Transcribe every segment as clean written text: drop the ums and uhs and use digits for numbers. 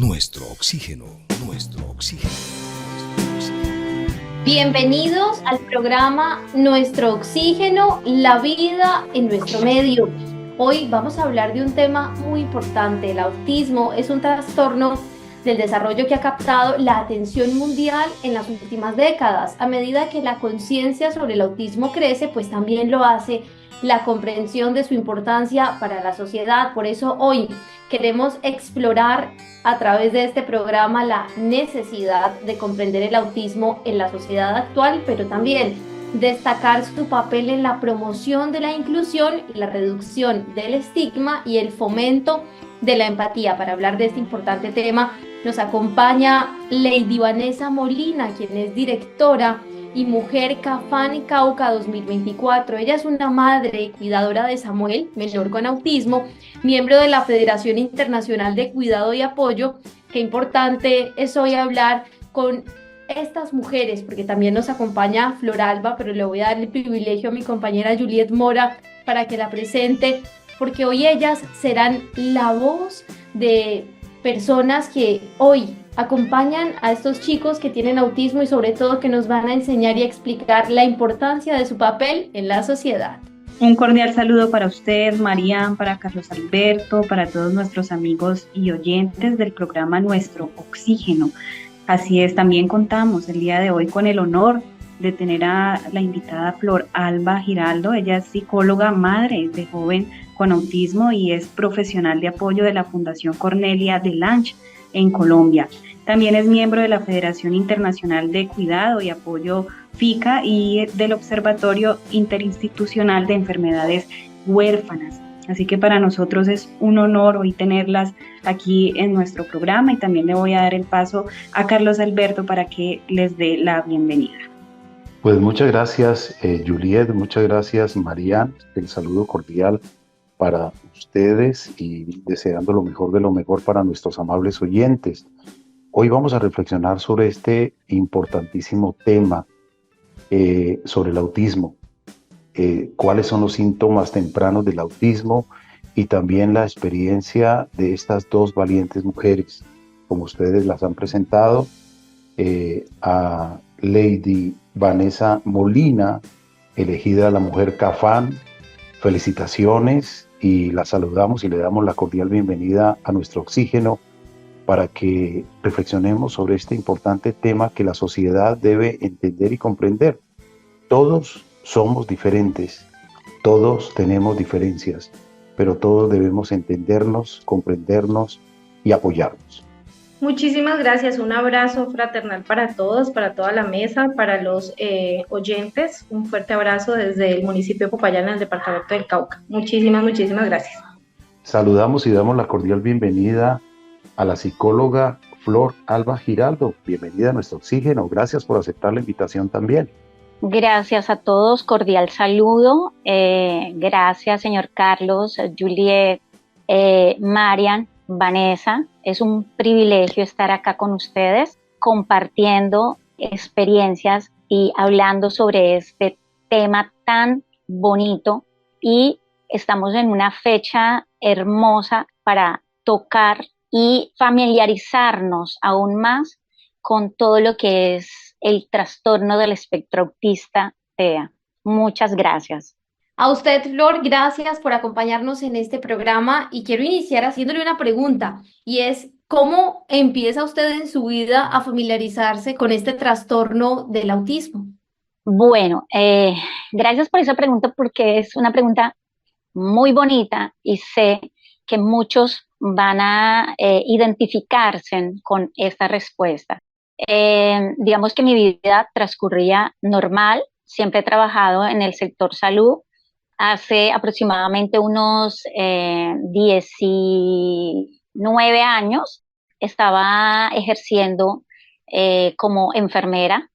Nuestro oxígeno, nuestro oxígeno. Bienvenidos al programa Nuestro Oxígeno, la vida en nuestro medio. Hoy vamos a hablar de un tema muy importante. El autismo es un trastorno del desarrollo que ha captado la atención mundial en las últimas décadas. A medida que la conciencia sobre el autismo crece, pues también lo hace la comprensión de su importancia para la sociedad. Por eso hoy queremos explorar a través de este programa la necesidad de comprender el autismo en la sociedad actual, pero también destacar su papel en la promoción de la inclusión y la reducción del estigma y el fomento de la empatía. Para hablar de este importante tema nos acompaña Lady Vanessa Molina, quien es directora y Mujer Cafán Cauca 2024. Ella es una madre y cuidadora de Samuel, menor con autismo, miembro de la Federación Internacional de Cuidado y Apoyo. Qué importante es hoy hablar con estas mujeres, porque también nos acompaña Floralba, pero le voy a dar el privilegio a mi compañera Juliet Mora para que la presente, porque hoy ellas serán la voz de personas que hoy acompañan a estos chicos que tienen autismo y sobre todo que nos van a enseñar y a explicar la importancia de su papel en la sociedad. Un cordial saludo para usted, Marían, para Carlos Alberto, para todos nuestros amigos y oyentes del programa Nuestro Oxígeno. Así es, también contamos el día de hoy con el honor de tener a la invitada Floralba Giraldo. Ella es psicóloga, madre de joven con autismo y es profesional de apoyo de la Fundación Cornelia de Lange en Colombia. También es miembro de la Federación Internacional de Cuidado y Apoyo FICA y del Observatorio Interinstitucional de Enfermedades Huérfanas. Así que para nosotros es un honor hoy tenerlas aquí en nuestro programa y también le voy a dar el paso a Carlos Alberto para que les dé la bienvenida. Pues muchas gracias, Juliet, muchas gracias, Marían. El saludo cordial para ustedes y deseando lo mejor de lo mejor para nuestros amables oyentes. Hoy vamos a reflexionar sobre este importantísimo tema, sobre el autismo, cuáles son los síntomas tempranos del autismo y también la experiencia de estas dos valientes mujeres, como ustedes las han presentado, a Lady Vanessa Molina, elegida la Mujer Cafán. Felicitaciones y la saludamos y le damos la cordial bienvenida a Nuestro Oxígeno para que reflexionemos sobre este importante tema que la sociedad debe entender y comprender. Todos somos diferentes, todos tenemos diferencias, pero todos debemos entendernos, comprendernos y apoyarnos. Muchísimas gracias, un abrazo fraternal para todos, para toda la mesa, para los oyentes, un fuerte abrazo desde el municipio de Popayán, en el departamento del Cauca. Muchísimas gracias. Saludamos y damos la cordial bienvenida a la psicóloga Floralba Giraldo. Bienvenida a Nuestro Oxígeno, gracias por aceptar la invitación también. Gracias a todos, cordial saludo. Gracias, señor Carlos, Juliet, Marian, Vanessa. Es un privilegio estar acá con ustedes compartiendo experiencias y hablando sobre este tema tan bonito, y estamos en una fecha hermosa para tocar y familiarizarnos aún más con todo lo que es el trastorno del espectro autista TEA. Muchas gracias. A usted, Flor, gracias por acompañarnos en este programa y quiero iniciar haciéndole una pregunta y es, ¿cómo empieza usted en su vida a familiarizarse con este trastorno del autismo? Bueno, gracias por esa pregunta porque es una pregunta muy bonita y sé que muchos van a identificarse con esta respuesta. Digamos que mi vida transcurría normal, siempre he trabajado en el sector salud. Hace aproximadamente unos 19 años estaba ejerciendo como enfermera.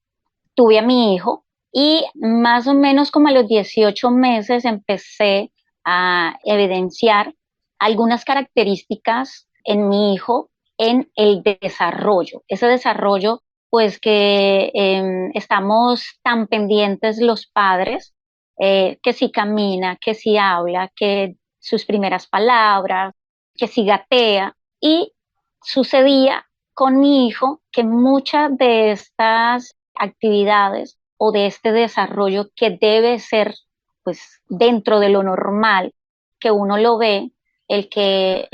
Tuve a mi hijo y más o menos como a los 18 meses empecé a evidenciar algunas características en mi hijo en el desarrollo. Ese desarrollo, pues que estamos tan pendientes los padres, que si camina, que si habla, que sus primeras palabras, que si gatea, y sucedía con mi hijo que muchas de estas actividades o de este desarrollo que debe ser pues dentro de lo normal que uno lo ve, el que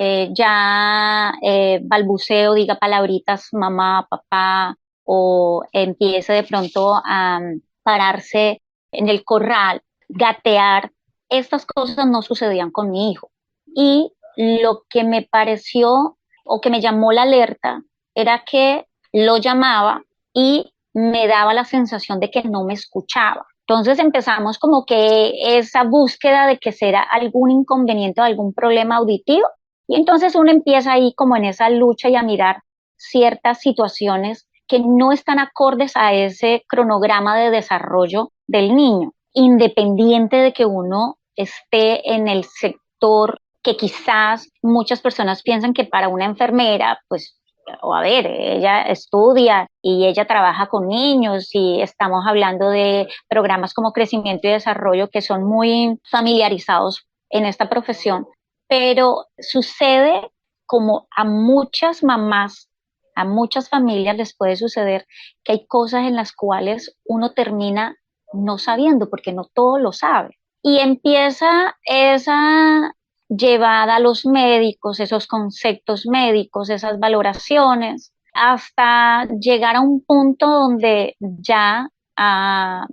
balbuceo, diga palabritas mamá, papá, o empiece de pronto a pararse en el corral, gatear, estas cosas no sucedían con mi hijo. Y lo que me pareció o que me llamó la alerta era que lo llamaba y me daba la sensación de que no me escuchaba. Entonces empezamos como que esa búsqueda de que será algún inconveniente o algún problema auditivo, y entonces uno empieza ahí como en esa lucha y a mirar ciertas situaciones que no están acordes a ese cronograma de desarrollo del niño, independiente de que uno esté en el sector que quizás muchas personas piensan que para una enfermera, pues, o a ver, ella estudia y ella trabaja con niños y estamos hablando de programas como crecimiento y desarrollo que son muy familiarizados en esta profesión, pero sucede como a muchas mamás, a muchas familias les puede suceder que hay cosas en las cuales uno termina no sabiendo porque no todo lo sabe. Y empieza esa llevada a los médicos, esos conceptos médicos, esas valoraciones, hasta llegar a un punto donde ya a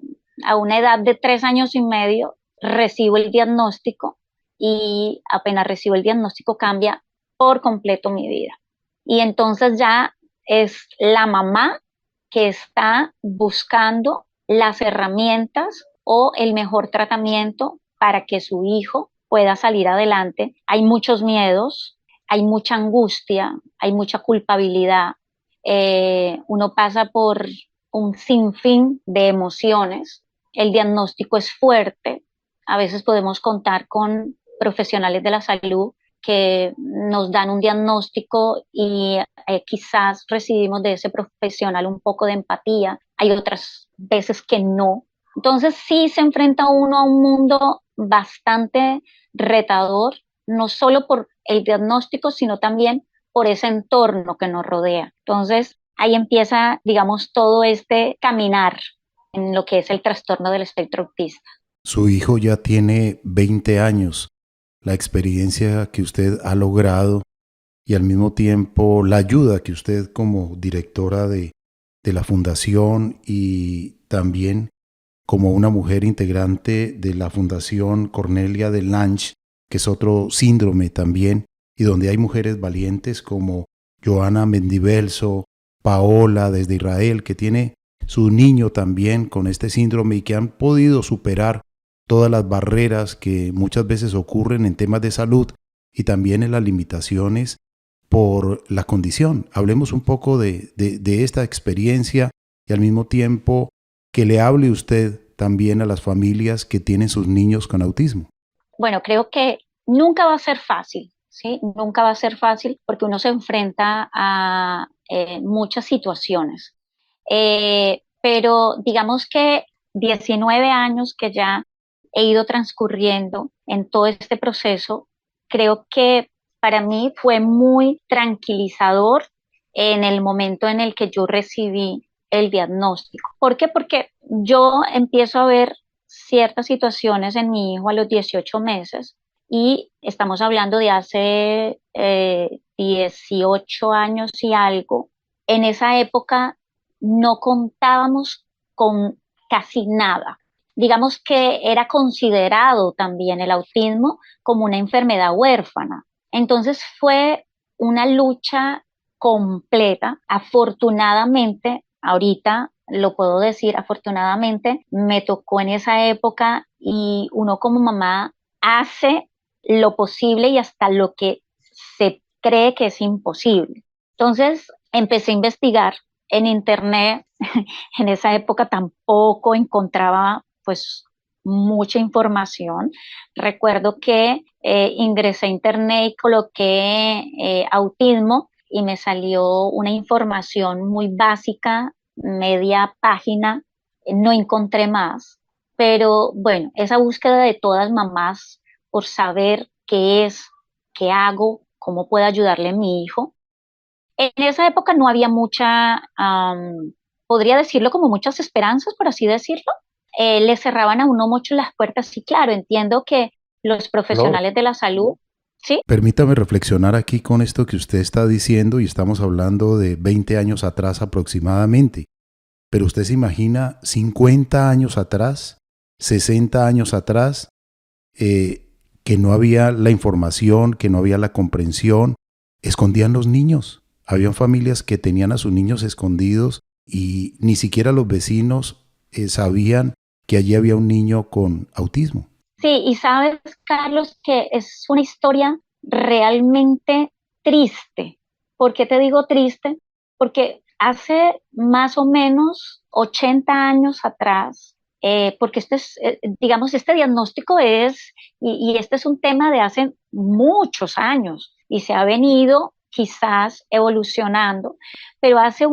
una edad de 3 años y medio recibo el diagnóstico y apenas recibo el diagnóstico cambia por completo mi vida. Y entonces ya es la mamá que está buscando las herramientas o el mejor tratamiento para que su hijo pueda salir adelante. Hay muchos miedos, hay mucha angustia, hay mucha culpabilidad. Uno pasa por un sinfín de emociones. El diagnóstico es fuerte. A veces podemos contar con profesionales de la salud que nos dan un diagnóstico y quizás recibimos de ese profesional un poco de empatía. Hay otras veces que no. Entonces sí se enfrenta uno a un mundo bastante retador, no solo por el diagnóstico, sino también por ese entorno que nos rodea. Entonces ahí empieza, digamos, todo este caminar en lo que es el trastorno del espectro autista. Su hijo ya tiene 20 años. La experiencia que usted ha logrado y al mismo tiempo la ayuda que usted como directora de la fundación y también como una mujer integrante de la Fundación Cornelia de Lange, que es otro síndrome también, y donde hay mujeres valientes como Joana Mendivelso, Paola desde Israel, que tiene su niño también con este síndrome y que han podido superar todas las barreras que muchas veces ocurren en temas de salud y también en las limitaciones por la condición. Hablemos un poco de esta experiencia y al mismo tiempo que le hable usted también a las familias que tienen sus niños con autismo. Bueno, creo que nunca va a ser fácil, ¿sí? Nunca va a ser fácil porque uno se enfrenta a muchas situaciones. Pero digamos que 19 años que ya he ido transcurriendo en todo este proceso, creo que para mí fue muy tranquilizador en el momento en el que yo recibí el diagnóstico. ¿Por qué? Porque yo empiezo a ver ciertas situaciones en mi hijo a los 18 meses y estamos hablando de hace 18 años y algo. En esa época no contábamos con casi nada. Digamos que era considerado también el autismo como una enfermedad huérfana. Entonces fue una lucha completa. Afortunadamente, ahorita lo puedo decir, afortunadamente me tocó en esa época y uno como mamá hace lo posible y hasta lo que se cree que es imposible. Entonces empecé a investigar en internet. En esa época tampoco encontraba pues mucha información. Recuerdo que ingresé a internet y coloqué autismo y me salió una información muy básica, media página, no encontré más. Pero bueno, esa búsqueda de todas mamás por saber qué es, qué hago, cómo puedo ayudarle a mi hijo, En esa época no había podría decirlo como muchas esperanzas, por así decirlo. Le cerraban a uno mucho las puertas y claro, entiendo que los Flor, profesionales de la salud, ¿sí? Permítame reflexionar aquí con esto que usted está diciendo y estamos hablando de 20 años atrás aproximadamente. Pero usted se imagina 50 años atrás, 60 años atrás, que no había la información, que no había la comprensión, escondían los niños. Habían familias que tenían a sus niños escondidos y ni siquiera los vecinos sabían que allí había un niño con autismo. Sí, y sabes, Carlos, que es una historia realmente triste. ¿Por qué te digo triste? Porque hace más o menos 80 años atrás, porque digamos, este diagnóstico y este es un tema de hace muchos años y se ha venido quizás evolucionando, pero hace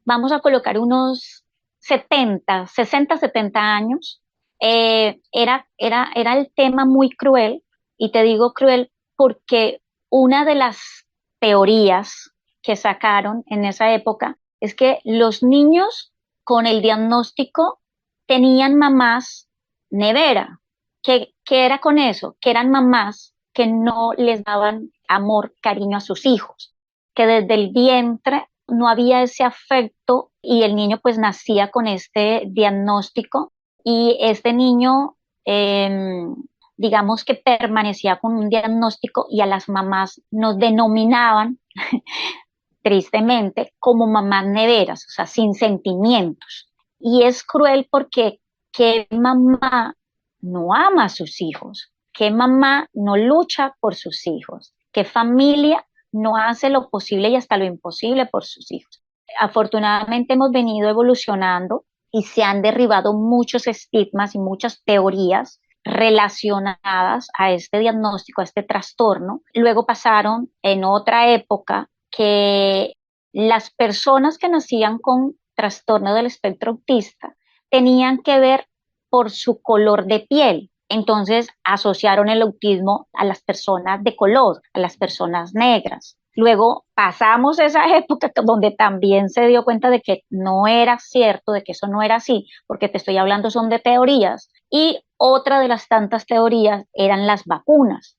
vamos a colocar unos 60, 70 años, era el tema muy cruel, y te digo cruel porque una de las teorías que sacaron en esa época es que los niños con el diagnóstico tenían mamás nevera. ¿Qué era con eso? Que eran mamás que no les daban amor, cariño a sus hijos, que desde el vientre no había ese afecto y el niño pues nacía con este diagnóstico y este niño, digamos que permanecía con un diagnóstico y a las mamás nos denominaban tristemente como mamás neveras, o sea, sin sentimientos. Y es cruel porque ¿qué mamá no ama a sus hijos? ¿Qué mamá no lucha por sus hijos? ¿Qué familia no hace lo posible y hasta lo imposible por sus hijos? Afortunadamente hemos venido evolucionando y se han derribado muchos estigmas y muchas teorías relacionadas a este diagnóstico, a este trastorno. Luego pasaron en otra época que las personas que nacían con trastorno del espectro autista tenían que ver por su color de piel. Entonces asociaron el autismo a las personas de color, a las personas negras. Luego pasamos esa época donde también se dio cuenta de que no era cierto, de que eso no era así, porque te estoy hablando son de teorías. Y otra de las tantas teorías eran las vacunas,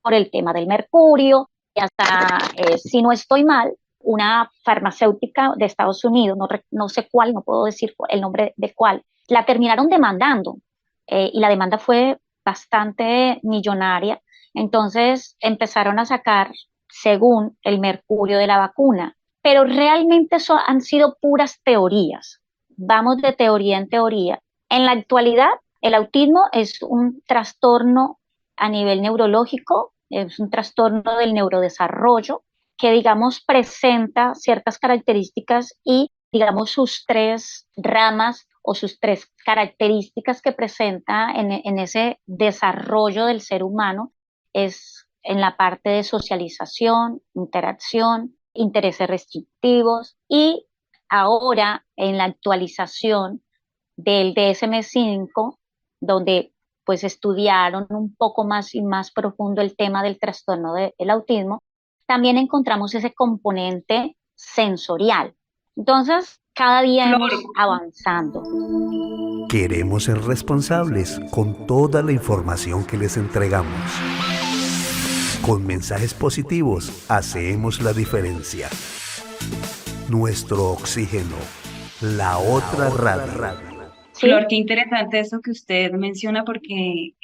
por el tema del mercurio, y hasta, si no estoy mal, una farmacéutica de Estados Unidos, no sé cuál, no puedo decir el nombre de cuál, la terminaron demandando y la demanda fue bastante millonaria. Entonces empezaron a sacar según el mercurio de la vacuna, pero realmente eso han sido puras teorías. Vamos de teoría en teoría. En la actualidad, el autismo es un trastorno a nivel neurológico, es un trastorno del neurodesarrollo que, digamos, presenta ciertas características y, digamos, sus tres ramas o sus tres características que presenta en ese desarrollo del ser humano es en la parte de socialización, interacción, intereses restrictivos y ahora en la actualización del DSM-5, donde pues estudiaron un poco más y más profundo el tema del trastorno del autismo, también encontramos ese componente sensorial. Entonces, cada día Flor, hemos avanzando. Queremos ser responsables con toda la información que les entregamos. Con mensajes positivos hacemos la diferencia. Nuestro oxígeno, la otra radio. ¿Sí? Flor, qué interesante eso que usted menciona porque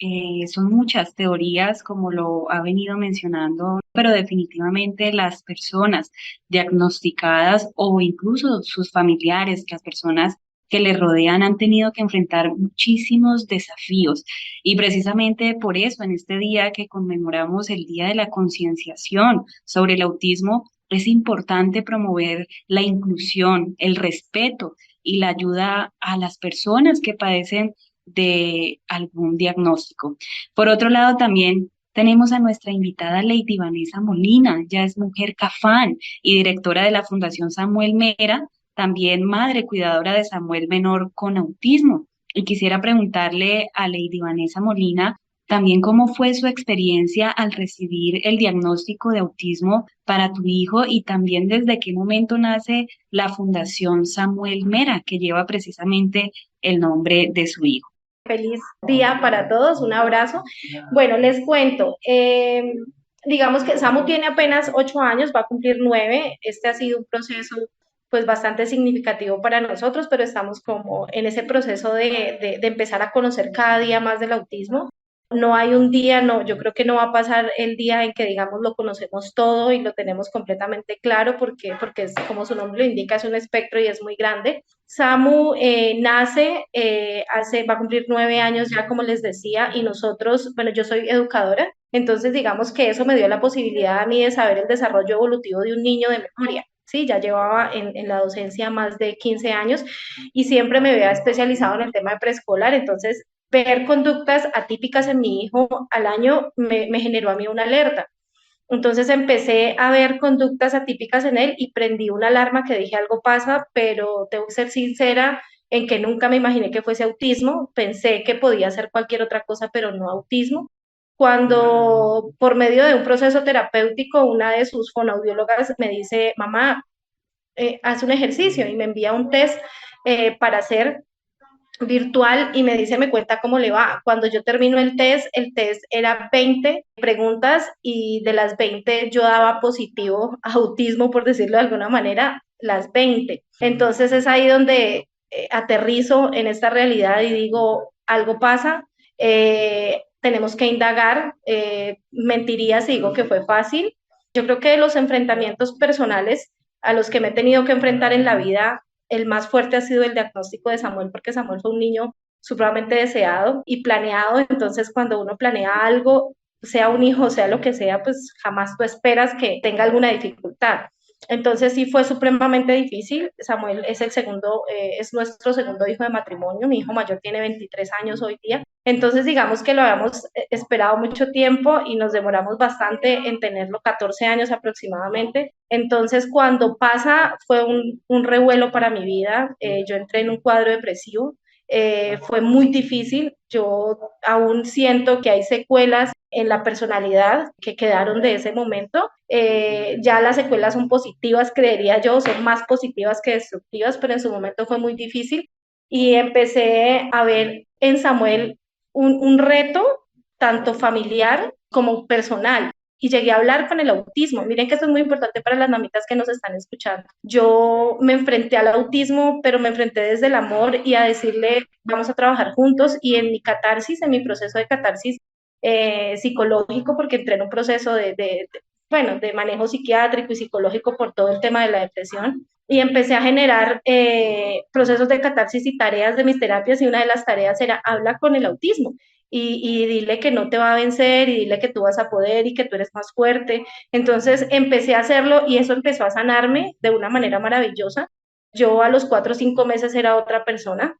son muchas teorías como lo ha venido mencionando, pero definitivamente las personas diagnosticadas o incluso sus familiares, las personas que le rodean han tenido que enfrentar muchísimos desafíos y precisamente por eso en este día que conmemoramos el Día de la Concienciación sobre el autismo, es importante promover la inclusión, el respeto y la ayuda a las personas que padecen de algún diagnóstico. Por otro lado, también tenemos a nuestra invitada Lady Vanessa Molina, ya es mujer CAFAN y directora de la Fundación Samuel Mera, también madre cuidadora de Samuel Menor con autismo. Y quisiera preguntarle a Lady Vanessa Molina, También cómo fue su experiencia al recibir el diagnóstico de autismo para tu hijo y también desde qué momento nace la Fundación Samuel Mera, que lleva precisamente el nombre de su hijo. Feliz día para todos, un abrazo. Bueno, les cuento, digamos que Samu tiene apenas 8 años, va a cumplir 9. Este ha sido un proceso pues bastante significativo para nosotros, pero estamos como en ese proceso de empezar a conocer cada día más del autismo. No hay un día, no, yo creo que no va a pasar el día en que, digamos, lo conocemos todo y lo tenemos completamente claro, porque es, como su nombre lo indica, es un espectro y es muy grande. Samu nace, va a cumplir 9 años ya, como les decía, y nosotros, bueno, yo soy educadora, entonces digamos que eso me dio la posibilidad a mí de saber el desarrollo evolutivo de un niño de memoria. Sí, ya llevaba en la docencia más de 15 años y siempre me había especializado en el tema de preescolar, entonces ver conductas atípicas en mi hijo al año me generó a mí una alerta. Entonces empecé a ver conductas atípicas en él y prendí una alarma que dije algo pasa, pero tengo que ser sincera en que nunca me imaginé que fuese autismo, pensé que podía ser cualquier otra cosa, pero no autismo. Cuando por medio de un proceso terapéutico, una de sus fonoaudiólogas me dice, mamá, haz un ejercicio y me envía un test para hacer virtual y me dice, me cuenta cómo le va. Cuando yo termino el test era 20 preguntas y de las 20 yo daba positivo a autismo, por decirlo de alguna manera, las 20. Entonces es ahí donde aterrizo en esta realidad y digo, algo pasa, tenemos que indagar, mentiría si digo que fue fácil. Yo creo que los enfrentamientos personales a los que me he tenido que enfrentar en la vida, el más fuerte ha sido el diagnóstico de Samuel, porque Samuel fue un niño supremamente deseado y planeado. Entonces, cuando uno planea algo, sea un hijo, sea lo que sea, pues jamás tú esperas que tenga alguna dificultad. Entonces sí fue supremamente difícil. Samuel es es nuestro segundo hijo de matrimonio. Mi hijo mayor tiene 23 años hoy día. Entonces digamos que lo habíamos esperado mucho tiempo y nos demoramos bastante en tenerlo, 14 años aproximadamente. Entonces cuando pasa fue un revuelo para mi vida. Yo entré en un cuadro depresivo. Fue muy difícil. Yo aún siento que hay secuelas en la personalidad que quedaron de ese momento. Ya las secuelas son positivas, creería yo, son más positivas que destructivas, pero en su momento fue muy difícil y empecé a ver en Samuel un reto tanto familiar como personal. Y llegué a hablar con el autismo. Miren que esto es muy importante para las mamitas que nos están escuchando. Yo me enfrenté al autismo, pero me enfrenté desde el amor y a decirle, vamos a trabajar juntos. Y en mi catarsis, en mi proceso de catarsis psicológico, porque entré en un proceso bueno, de manejo psiquiátrico y psicológico por todo el tema de la depresión, y empecé a generar procesos de catarsis y tareas de mis terapias, y una de las tareas era habla con el autismo y dile que no te va a vencer y dile que tú vas a poder y que tú eres más fuerte. Entonces empecé a hacerlo y eso empezó a sanarme de una manera maravillosa. Yo a los 4 o 5 meses era otra persona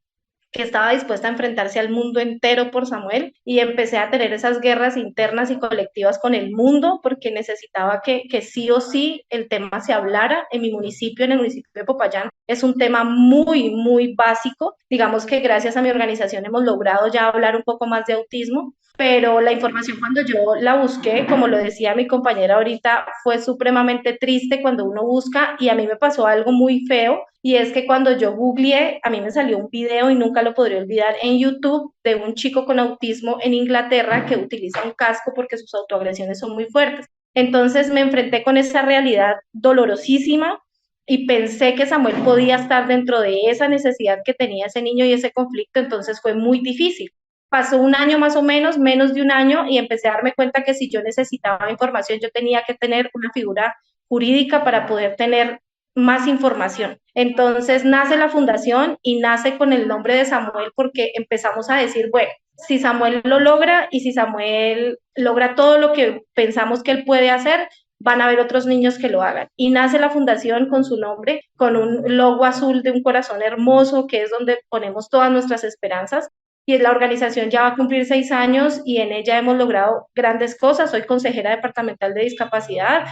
que estaba dispuesta a enfrentarse al mundo entero por Samuel, y empecé a tener esas guerras internas y colectivas con el mundo porque necesitaba que sí o sí el tema se hablara en mi municipio, en el municipio de Popayán. Es un tema muy, muy básico. Digamos que gracias a mi organización hemos logrado ya hablar un poco más de autismo, pero la información cuando yo la busqué, como lo decía mi compañera ahorita, fue supremamente triste cuando uno busca, y a mí me pasó algo muy feo, y es que cuando yo googleé, a mí me salió un video y nunca lo podré olvidar en YouTube de un chico con autismo en Inglaterra que utiliza un casco porque sus autoagresiones son muy fuertes. Entonces me enfrenté con esa realidad dolorosísima y pensé que Samuel podía estar dentro de esa necesidad que tenía ese niño y ese conflicto, entonces fue muy difícil. Pasó un año más o menos de un año, y empecé a darme cuenta que si yo necesitaba información, yo tenía que tener una figura jurídica para poder tener más información. Entonces nace la fundación y nace con el nombre de Samuel porque empezamos a decir, bueno, si Samuel lo logra y si Samuel logra todo lo que pensamos que él puede hacer, van a haber otros niños que lo hagan. Y nace la fundación con su nombre, con un logo azul de un corazón hermoso, que es donde ponemos todas nuestras esperanzas. Y la organización ya va a cumplir 6 años y en ella hemos logrado grandes cosas. Soy consejera departamental de discapacidad.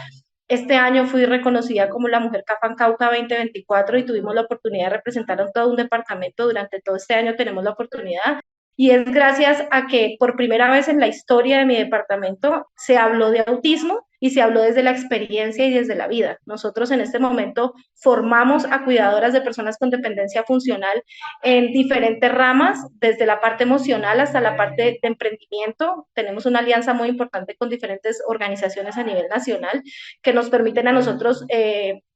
Este año fui reconocida como la Mujer Cafán Cauca 2024 y tuvimos la oportunidad de representar a todo un departamento. Durante todo este año tenemos la oportunidad. y es gracias a que por primera vez en la historia de mi departamento se habló de autismo y se habló desde la experiencia y desde la vida. Nosotros en este momento formamos a cuidadoras de personas con dependencia funcional en diferentes ramas, desde la parte emocional hasta la parte de emprendimiento. Tenemos una alianza muy importante con diferentes organizaciones a nivel nacional que nos permiten a nosotros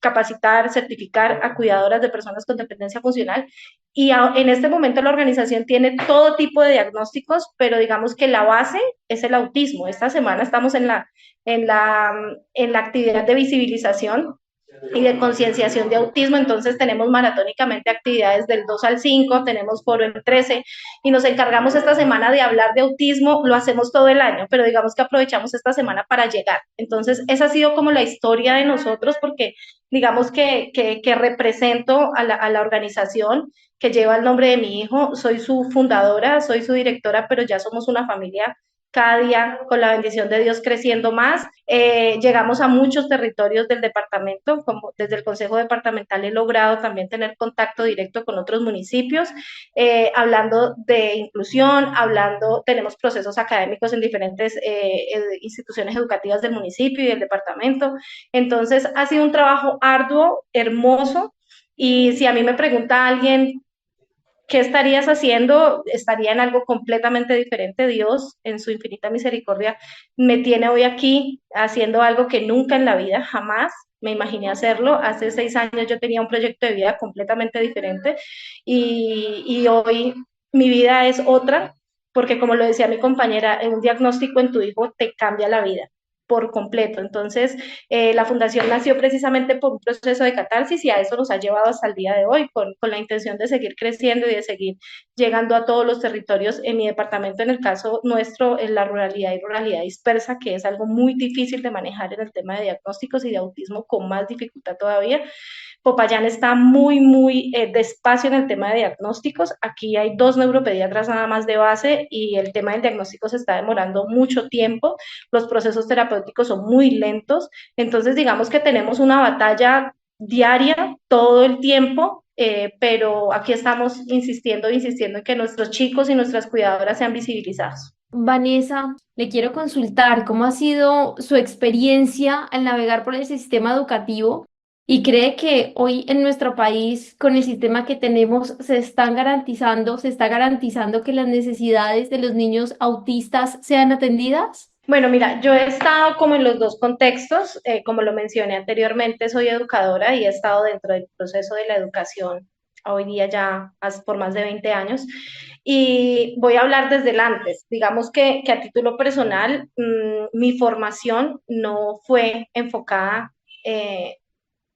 capacitar, certificar a cuidadoras de personas con dependencia funcional. Y en este momento la organización tiene todo tipo de diagnósticos, pero digamos que la base es el autismo. Esta semana estamos en la actividad de visibilización y de concienciación de autismo, entonces tenemos maratónicamente actividades del 2 al 5, tenemos foro el 13 y nos encargamos esta semana de hablar de autismo, lo hacemos todo el año, pero digamos que aprovechamos esta semana para llegar. Entonces esa ha sido como la historia de nosotros, porque digamos que represento a la organización que lleva el nombre de mi hijo, soy su fundadora, soy su directora, pero ya somos una familia cada día con la bendición de Dios creciendo más. Llegamos a muchos territorios del departamento, como desde el Consejo Departamental he logrado también tener contacto directo con otros municipios, hablando de inclusión, tenemos procesos académicos en diferentes instituciones educativas del municipio y del departamento. Entonces ha sido un trabajo arduo, hermoso, y si a mí me pregunta alguien, ¿qué estarías haciendo? Estaría en algo completamente diferente. Dios, en su infinita misericordia, me tiene hoy aquí haciendo algo que nunca en la vida, jamás me imaginé hacerlo. Hace 6 años yo tenía un proyecto de vida completamente diferente y hoy mi vida es otra, porque como lo decía mi compañera, un diagnóstico en tu hijo te cambia la vida por completo. Entonces, la fundación nació precisamente por un proceso de catarsis y a eso nos ha llevado hasta el día de hoy, con la intención de seguir creciendo y de seguir llegando a todos los territorios. En mi departamento, en el caso nuestro, en la ruralidad y ruralidad dispersa, que es algo muy difícil de manejar en el tema de diagnósticos y de autismo, con más dificultad todavía. Popayán está muy despacio en el tema de diagnósticos. Aquí hay 2 neuropediatras nada más de base y el tema del diagnóstico se está demorando mucho tiempo. Los procesos terapéuticos son muy lentos. Entonces, digamos que tenemos una batalla diaria todo el tiempo, pero aquí estamos insistiendo en que nuestros chicos y nuestras cuidadoras sean visibilizados. Vanessa, le quiero consultar cómo ha sido su experiencia al navegar por el sistema educativo y cree que hoy en nuestro país, con el sistema que tenemos, se está garantizando que las necesidades de los niños autistas sean atendidas. Bueno, mira, yo he estado como en los dos contextos, como lo mencioné anteriormente, soy educadora y he estado dentro del proceso de la educación hoy día ya por más de 20 años, y voy a hablar desde el antes. Digamos que a título personal, mi formación no fue enfocada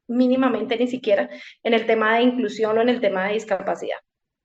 mínimamente ni siquiera en el tema de inclusión o en el tema de discapacidad.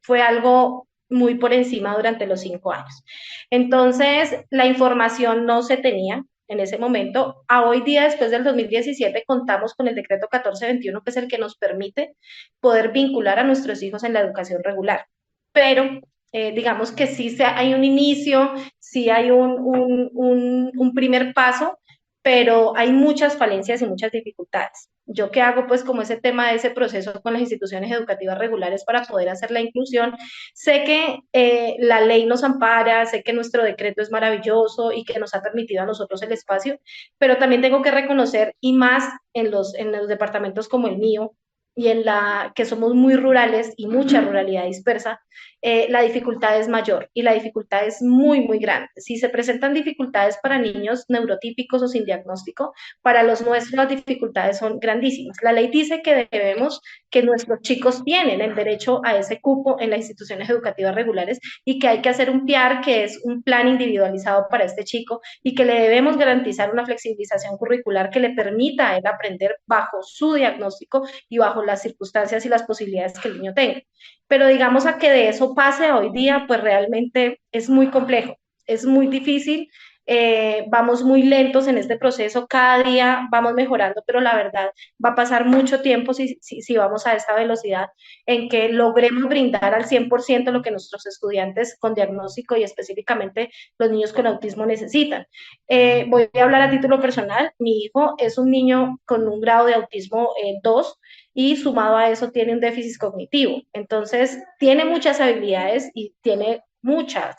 Fue algo muy por encima durante los 5 años. Entonces, la información no se tenía en ese momento. A hoy día, después del 2017, contamos con el decreto 1421, que es el que nos permite poder vincular a nuestros hijos en la educación regular. Pero digamos que sí hay un inicio, sí hay un primer paso, pero hay muchas falencias y muchas dificultades. ¿Yo qué hago? Pues como ese tema de ese proceso con las instituciones educativas regulares para poder hacer la inclusión. Sé que la ley nos ampara, sé que nuestro decreto es maravilloso y que nos ha permitido a nosotros el espacio, pero también tengo que reconocer, y más en los departamentos como el mío, y en la que somos muy rurales y mucha ruralidad dispersa, la dificultad es mayor y la dificultad es muy grande. Si se presentan dificultades para niños neurotípicos o sin diagnóstico, para los nuestros las dificultades son grandísimas. La ley dice que nuestros chicos tienen el derecho a ese cupo en las instituciones educativas regulares y que hay que hacer un PIAR, que es un plan individualizado para este chico, y que le debemos garantizar una flexibilización curricular que le permita a él aprender bajo su diagnóstico y bajo las circunstancias y las posibilidades que el niño tenga. Pero digamos a que de eso pase hoy día, pues realmente es muy complejo, es muy difícil. Vamos muy lentos en este proceso, cada día vamos mejorando, pero la verdad va a pasar mucho tiempo si vamos a esta velocidad en que logremos brindar al 100% lo que nuestros estudiantes con diagnóstico y específicamente los niños con autismo necesitan. Voy a hablar a título personal. Mi hijo es un niño con un grado de autismo 2 y sumado a eso tiene un déficit cognitivo. Entonces tiene muchas habilidades y tiene muchas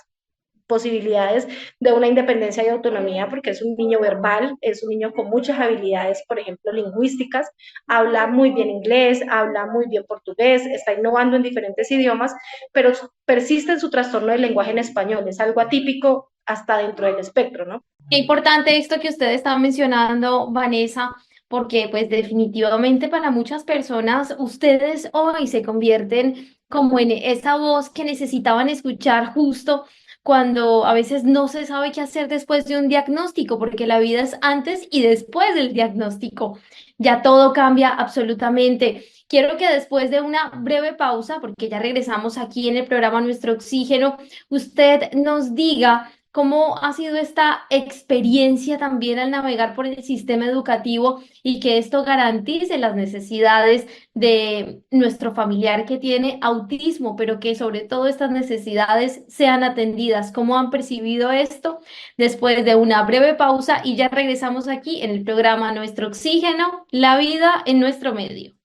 posibilidades de una independencia y autonomía, porque es un niño verbal, es un niño con muchas habilidades, por ejemplo, lingüísticas, habla muy bien inglés, habla muy bien portugués, está innovando en diferentes idiomas, pero persiste en su trastorno del lenguaje en español, es algo atípico hasta dentro del espectro, ¿no? Qué importante esto que usted está mencionando, Vanessa, porque pues definitivamente para muchas personas ustedes hoy se convierten como en esa voz que necesitaban escuchar justo cuando a veces no se sabe qué hacer después de un diagnóstico, porque la vida es antes y después del diagnóstico. Ya todo cambia absolutamente. Quiero que después de una breve pausa, porque ya regresamos aquí en el programa Nuestro Oxígeno, usted nos diga ¿cómo ha sido esta experiencia también al navegar por el sistema educativo y que esto garantice las necesidades de nuestro familiar que tiene autismo, pero que sobre todo estas necesidades sean atendidas? ¿Cómo han percibido esto? Después de una breve pausa y ya regresamos aquí en el programa Nuestro Oxígeno, la vida en nuestro medio.